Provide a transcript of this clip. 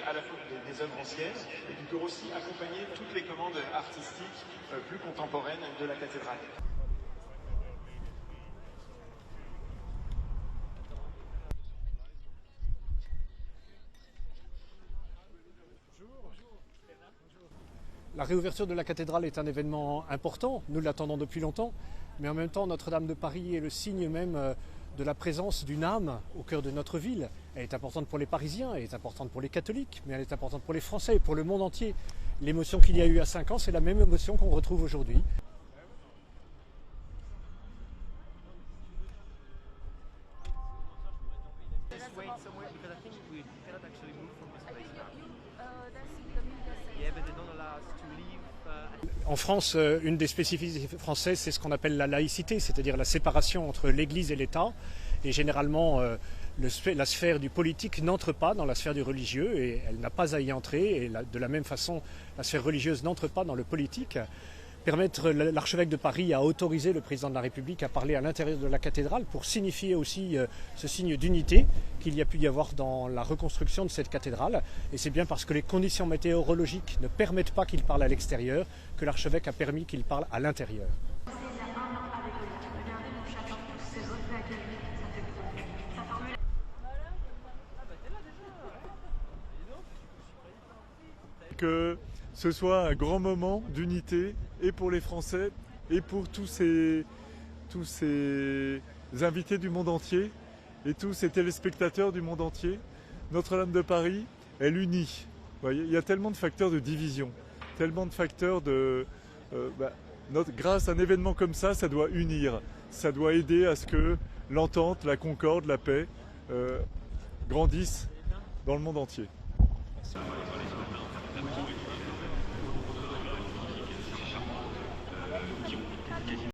à la fois des œuvres anciennes et puis pour aussi accompagner toutes les commandes artistiques plus contemporaines de la cathédrale. La réouverture de la cathédrale est un événement important, nous l'attendons depuis longtemps, mais en même temps Notre-Dame de Paris est le signe même de la présence d'une âme au cœur de notre ville. Elle est importante pour les Parisiens, elle est importante pour les catholiques, mais elle est importante pour les Français et pour le monde entier. L'émotion qu'il y a eu à 5 ans, c'est la même émotion qu'on retrouve aujourd'hui. En France, une des spécificités françaises, c'est ce qu'on appelle la laïcité, c'est-à-dire la séparation entre l'Église et l'État. Et généralement, la sphère du politique n'entre pas dans la sphère du religieux et elle n'a pas à y entrer. Et de la même façon, la sphère religieuse n'entre pas dans le politique. Permettre l'archevêque de Paris a autorisé le président de la République à parler à l'intérieur de la cathédrale pour signifier aussi ce signe d'unité qu'il y a pu y avoir dans la reconstruction de cette cathédrale. Et c'est bien parce que les conditions météorologiques ne permettent pas qu'il parle à l'extérieur que l'archevêque a permis qu'il parle à l'intérieur. Que ce soit un grand moment d'unité et pour les Français et pour tous ces invités du monde entier et tous ces téléspectateurs du monde entier. Notre-Dame de Paris, elle unit. Vous voyez, il y a tellement de facteurs de division, tellement de facteurs de... grâce à un événement comme ça doit unir, ça doit aider à ce que l'entente, la concorde, la paix grandissent dans le monde entier.